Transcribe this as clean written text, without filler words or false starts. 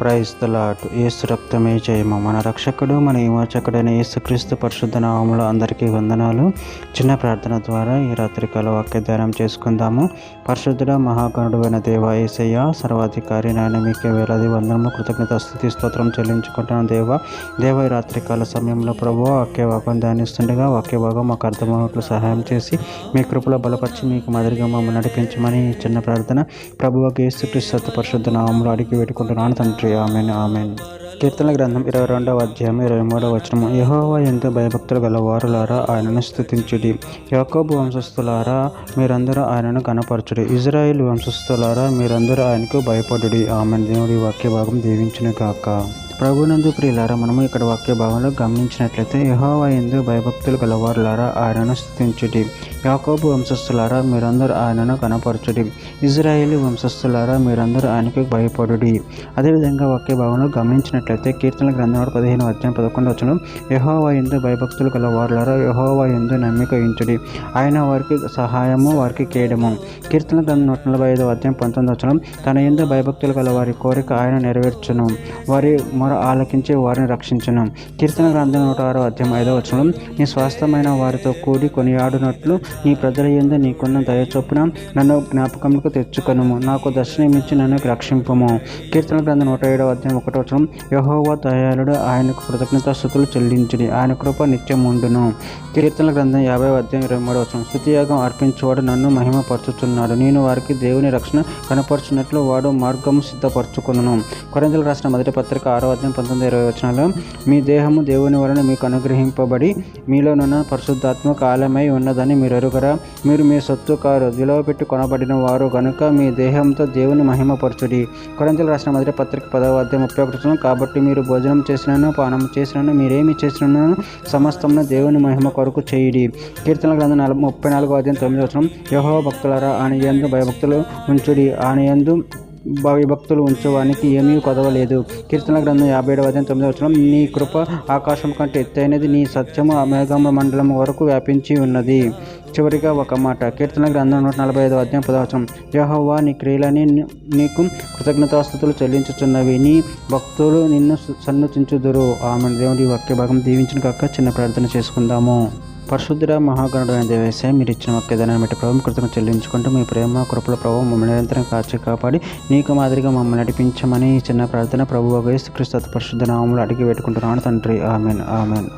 Praise the lord. యేసు రక్తమే జయము. మన రక్షకుడు మన విమోచకుడైన యేసుక్రీస్తు పరిశుద్ధ నామములో అందరికీ వందనాలు. చిన్న ప్రార్థన ద్వారా ఈ రాత్రికాల వాక్య ధ్యానం చేసుకుందాము. పరిశుద్ధుడ మహాగణుడైన దేవ యేసయ్య సర్వాధికారి నాయన మీకే వేలాది వందనము కృతజ్ఞత స్తుతి స్తోత్రం చెల్లించుకుంటున్నాను దేవ ఈ రాత్రికాల సమయంలో ప్రభువా వాక్య భాగం ధ్యానిస్తుండగా వాక్య భాగం మాకు అర్థమైనట్లు సహాయం చేసి మీ కృపలో బలపరిచి మీకు మాదిరిగా మమ్మల్ని నడిపించమని ఈ చిన్న ప్రార్థన ప్రభువుకి యేసుక్రీస్తు పరిశుద్ధ నామములో అడిగి పెట్టుకుంటున్నాను తండ్రి. Amen amen. కీర్తన గ్రంథం 22వ అధ్యాయం 23వ వచనము. యెహోవా యందు భయభక్తులు గల వారులారా ఆయనను స్తుతించుడి. యాకోబు వంశస్థులారా మీరందరూ ఆయనను గణపరచుడి. ఇజ్రాయేల్ వంశస్థులారా మీరందరూ ఆయనకు భయపడుడి. ఆమెన్. దేవుడి వాక్య భాగం దీవించును గాక. ప్రభునందు ప్రియులారా, మనము ఇక్కడ వాక్య భాగంలో గమనించినట్లయితే యెహోవా యందు భయభక్తులు గలవారులారా ఆయనను స్తుతించుడి. యాకోబు వంశస్థులారా మీరందరూ ఆయనను కనపరచుడి. ఇజ్రాయేలు వంశస్థులారా మీరందరూ ఆయనకు భయపడుడి. అదేవిధంగా వాక్య భాగంలో గమనించినట్లయితే కీర్తన గ్రంథం 15వ అధ్యాయం 11వ వచనం. యెహోవా యందు భయభక్తులు గలవారులారా యెహోవా యందు నమ్మిక ఉంచుడి. ఆయన వారికి సహాయము వారికి కేడము. కీర్తన గ్రంథం 145వ అధ్యాయం 19వ వచనం. తన యందు భయభక్తులు గల వారి కోరిక ఆయన నెరవేర్చును. వారి మొర ఆలకించి వారిని రక్షించును. కీర్తన గ్రంథం 106వ అధ్యాయం 5వ వచనం. నీ స్వాస్థమైన వారితో కూడి కొనియాడునట్లు నీ ప్రజల యందు నీకున్న దయచొప్పున నన్ను జ్ఞాపకంకు తెచ్చుకొనుము. నాకు దర్శనమిచ్చి నన్ను రక్షింపుము. కీర్తన గ్రంథం 107వ అధ్యాయం 1వ వచనం. యెహోవా దయాళుడు, ఆయనకు కృతజ్ఞతాస్తుతులు చెల్లించుడి. ఆయన కృప నిత్యముండును. కీర్తన గ్రంథం 50వ అధ్యాయం 23వ వచనం. స్తుతియాగం అర్పించేవాడు నన్ను మహిమపరచుచున్నాడు. నేను వారికి దేవుని రక్షణ కనపరచున్నట్లు వాడు మార్గము సిద్ధపరచుకొనును. కొరింథీయులకు రాసిన మొదటి పత్రిక 6వ అధ్యాయం 19-20 వచనాలు. మీ దేహము దేవుని వలన మీకు అనుగ్రహింపబడి మీలోనున్న పరిశుద్ధాత్మక ఆలయమై ఉన్నదని మీరు ఎరుగరా? మీరు మీ సొత్తు కారు, విలువ పెట్టి కొనబడిన వారు గనుక మీ దేహంతో దేవుని మహిమపరచుడి. కొరింథీయులకు రాసిన మొదటి పత్రిక 10వ అధ్యాయం 31 వచనం. కాబట్టి మీరు భోజనం చేసినను పానము చేసినను మీరేమి చేసినను సమస్తమును దేవుని మహిమ కొరకు చేయుడి. కీర్తన గ్రంథం 34వ అధ్యాయం 9వ వచనం. యెహోవా భక్తులారా ఆయన యందు భయభక్తులు ఉంచుడి. ఆయన యందు భక్తులు ఉంచువానికి ఏమీ కొదవలేదు. కీర్తన గ్రంథం 57వ అధ్యాయం 9వ వచనం. నీ కృప ఆకాశం కంటే ఎత్తైనది, నీ సత్యము మేఘమ మండలం వరకు వ్యాపించి ఉన్నది. చివరిగా ఒక మాట. కీర్తన గ్రంథం 145వ అధ్యాయం 10వ వచనం. యెహోవా నీ క్రియలని నీకు కృతజ్ఞతాస్తుతులు చెల్లించుచున్నవి. నీ భక్తులు నిన్ను సన్నుతించుదురు. ఆమె. దేవుడి వాక్య భాగం దీవించిన కాక చిన్న ప్రార్థన చేసుకుందాము. పరిశుద్ధుడ మహాగణుడైన దేవేశ మీరు ఇచ్చిన వాక్యదానాన్ని బట్టి ప్రభు కృతజ్ఞత చెల్లించుకుంటూ మీ ప్రేమ కృపల ప్రభావం మమ్మల్ని నిరంతరం కాపాడి నీకు మాదిరిగా మమ్మల్ని నడిపించమని చిన్న ప్రార్థన ప్రభువు యేసుక్రీస్తు పరిశుద్ధ నామములో అడిగి పెట్టుకుంటున్నాను తండ్రి. Amen amen.